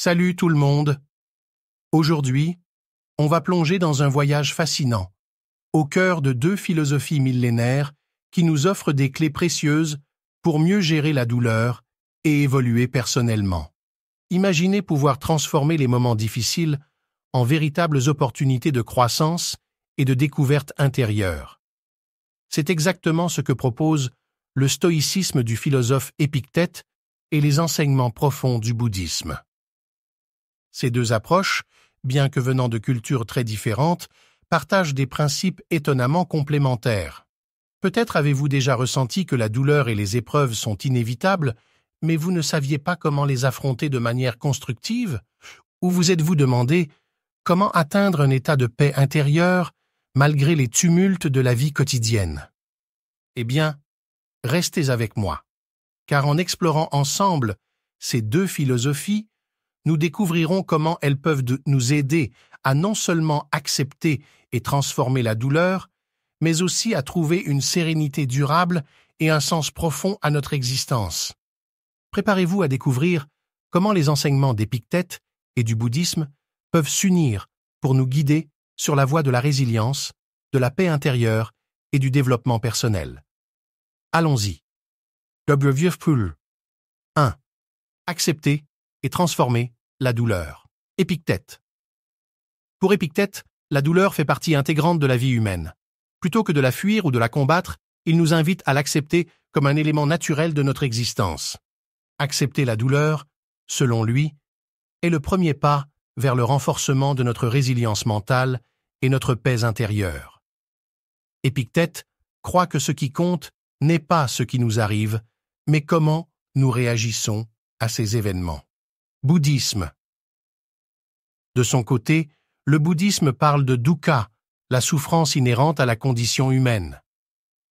Salut tout le monde! Aujourd'hui, on va plonger dans un voyage fascinant, au cœur de deux philosophies millénaires qui nous offrent des clés précieuses pour mieux gérer la douleur et évoluer personnellement. Imaginez pouvoir transformer les moments difficiles en véritables opportunités de croissance et de découverte intérieure. C'est exactement ce que propose le stoïcisme du philosophe Épictète et les enseignements profonds du bouddhisme. Ces deux approches, bien que venant de cultures très différentes, partagent des principes étonnamment complémentaires. Peut-être avez-vous déjà ressenti que la douleur et les épreuves sont inévitables, mais vous ne saviez pas comment les affronter de manière constructive, ou vous êtes-vous demandé comment atteindre un état de paix intérieure malgré les tumultes de la vie quotidienne. Eh bien, restez avec moi, car en explorant ensemble ces deux philosophies, nous découvrirons comment elles peuvent nous aider à non seulement accepter et transformer la douleur, mais aussi à trouver une sérénité durable et un sens profond à notre existence. Préparez-vous à découvrir comment les enseignements d'Épictète et du bouddhisme peuvent s'unir pour nous guider sur la voie de la résilience, de la paix intérieure et du développement personnel. Allons-y. 1. Accepter et transformer la douleur. Épictète. Pour Épictète, la douleur fait partie intégrante de la vie humaine. Plutôt que de la fuir ou de la combattre, il nous invite à l'accepter comme un élément naturel de notre existence. Accepter la douleur, selon lui, est le premier pas vers le renforcement de notre résilience mentale et notre paix intérieure. Épictète croit que ce qui compte n'est pas ce qui nous arrive, mais comment nous réagissons à ces événements. Bouddhisme. De son côté, le bouddhisme parle de dukkha, la souffrance inhérente à la condition humaine.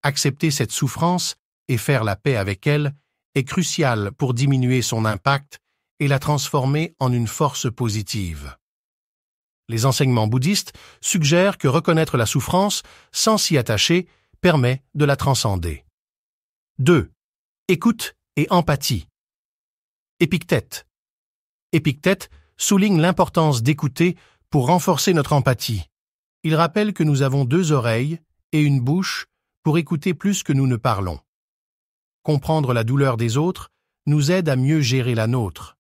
Accepter cette souffrance et faire la paix avec elle est crucial pour diminuer son impact et la transformer en une force positive. Les enseignements bouddhistes suggèrent que reconnaître la souffrance sans s'y attacher permet de la transcender. 2. Écoute et empathie. Épictète. Épictète souligne l'importance d'écouter pour renforcer notre empathie. Il rappelle que nous avons 2 oreilles et une bouche pour écouter plus que nous ne parlons. Comprendre la douleur des autres nous aide à mieux gérer la nôtre.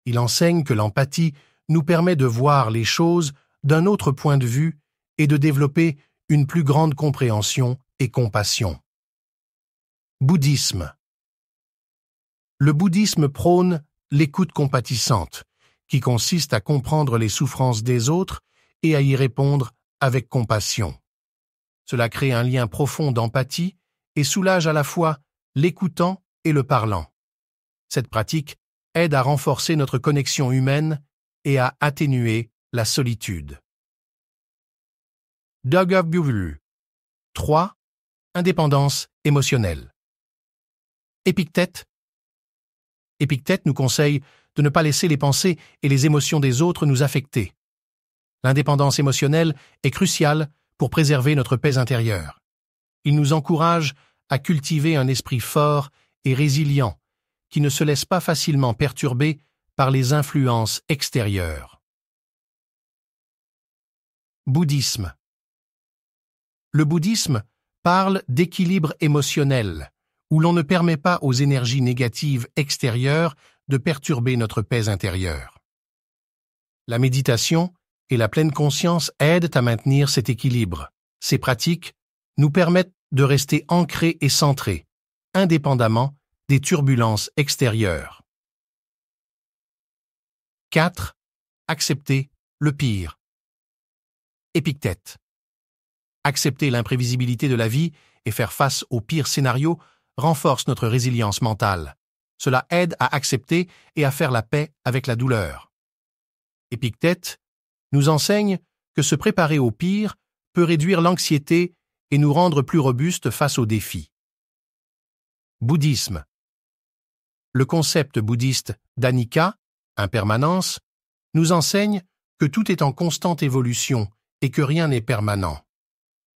Il enseigne que l'empathie nous permet de voir les choses d'un autre point de vue et de développer une plus grande compréhension et compassion. Bouddhisme. Le bouddhisme prône l'écoute compatissante, qui consiste à comprendre les souffrances des autres et à y répondre avec compassion. Cela crée un lien profond d'empathie et soulage à la fois l'écoutant et le parlant. Cette pratique aide à renforcer notre connexion humaine et à atténuer la solitude. 3. Indépendance émotionnelle. Épictète nous conseille de ne pas laisser les pensées et les émotions des autres nous affecter. L'indépendance émotionnelle est cruciale pour préserver notre paix intérieure. Il nous encourage à cultiver un esprit fort et résilient qui ne se laisse pas facilement perturber par les influences extérieures. Bouddhisme. Le bouddhisme parle d'équilibre émotionnel, où l'on ne permet pas aux énergies négatives extérieures de perturber notre paix intérieure. La méditation et la pleine conscience aident à maintenir cet équilibre. Ces pratiques nous permettent de rester ancrés et centrés, indépendamment des turbulences extérieures. 4. Accepter le pire. Épictète. Accepter l'imprévisibilité de la vie et faire face au pire scénario renforce notre résilience mentale. Cela aide à accepter et à faire la paix avec la douleur. Épictète nous enseigne que se préparer au pire peut réduire l'anxiété et nous rendre plus robustes face aux défis. Bouddhisme. Le concept bouddhiste d'anicca, impermanence, nous enseigne que tout est en constante évolution et que rien n'est permanent.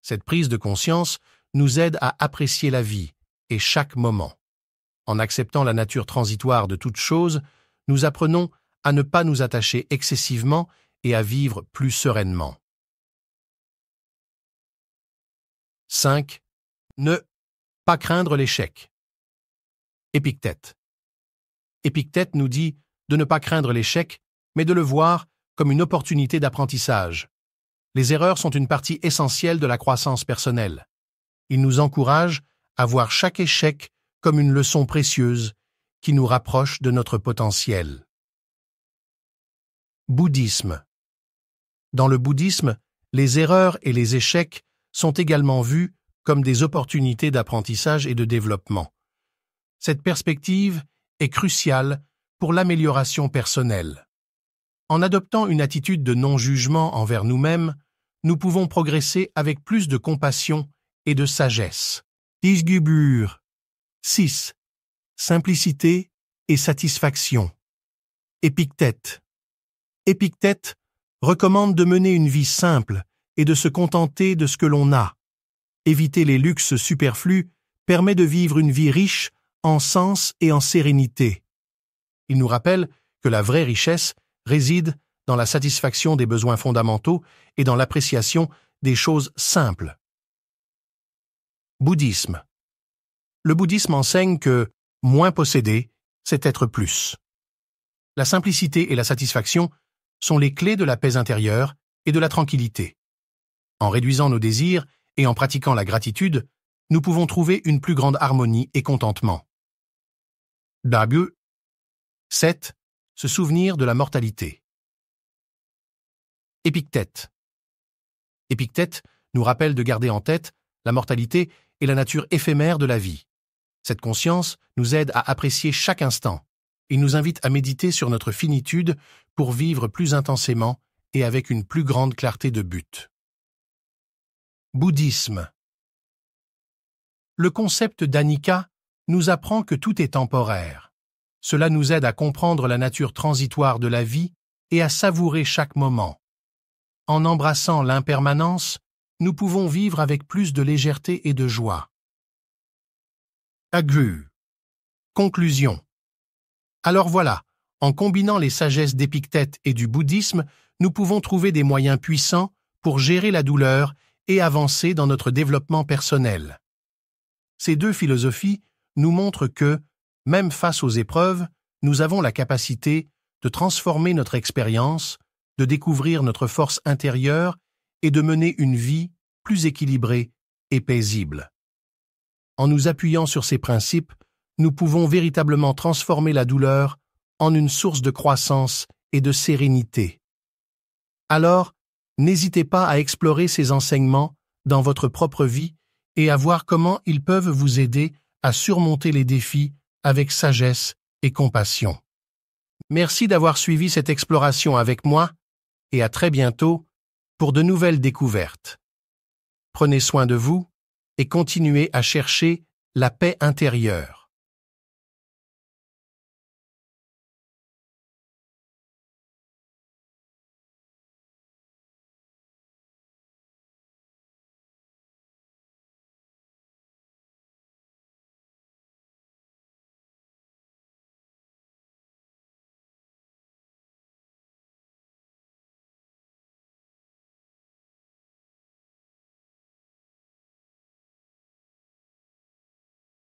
Cette prise de conscience nous aide à apprécier la vie et chaque moment. En acceptant la nature transitoire de toute chose, nous apprenons à ne pas nous attacher excessivement et à vivre plus sereinement. 5. Ne pas craindre l'échec. Épictète. Épictète nous dit de ne pas craindre l'échec, mais de le voir comme une opportunité d'apprentissage. Les erreurs sont une partie essentielle de la croissance personnelle. Il nous encourage à voir chaque échec comme une leçon précieuse qui nous rapproche de notre potentiel. Bouddhisme. Dans le bouddhisme, les erreurs et les échecs sont également vus comme des opportunités d'apprentissage et de développement. Cette perspective est cruciale pour l'amélioration personnelle. En adoptant une attitude de non-jugement envers nous-mêmes, nous pouvons progresser avec plus de compassion et de sagesse. Tisgubur. 6. Simplicité et satisfaction. Épictète. Épictète recommande de mener une vie simple et de se contenter de ce que l'on a. Éviter les luxes superflus permet de vivre une vie riche en sens et en sérénité. Il nous rappelle que la vraie richesse réside dans la satisfaction des besoins fondamentaux et dans l'appréciation des choses simples. Bouddhisme. Le bouddhisme enseigne que moins posséder, c'est être plus. La simplicité et la satisfaction sont les clés de la paix intérieure et de la tranquillité. En réduisant nos désirs et en pratiquant la gratitude, nous pouvons trouver une plus grande harmonie et contentement. Dabu. 7. Se souvenir de la mortalité. Épictète. Épictète nous rappelle de garder en tête la mortalité et la nature éphémère de la vie. Cette conscience nous aide à apprécier chaque instant. Il nous invite à méditer sur notre finitude pour vivre plus intensément et avec une plus grande clarté de but. Bouddhisme. Le concept d'anicca nous apprend que tout est temporaire. Cela nous aide à comprendre la nature transitoire de la vie et à savourer chaque moment. En embrassant l'impermanence, nous pouvons vivre avec plus de légèreté et de joie. Agru. Conclusion. Alors voilà, en combinant les sagesses d'Épictète et du bouddhisme, nous pouvons trouver des moyens puissants pour gérer la douleur et avancer dans notre développement personnel. Ces deux philosophies nous montrent que, même face aux épreuves, nous avons la capacité de transformer notre expérience, de découvrir notre force intérieure et de mener une vie plus équilibrée et paisible. En nous appuyant sur ces principes, nous pouvons véritablement transformer la douleur en une source de croissance et de sérénité. Alors, n'hésitez pas à explorer ces enseignements dans votre propre vie et à voir comment ils peuvent vous aider à surmonter les défis avec sagesse et compassion. Merci d'avoir suivi cette exploration avec moi et à très bientôt pour de nouvelles découvertes. Prenez soin de vous et continuez à chercher la paix intérieure.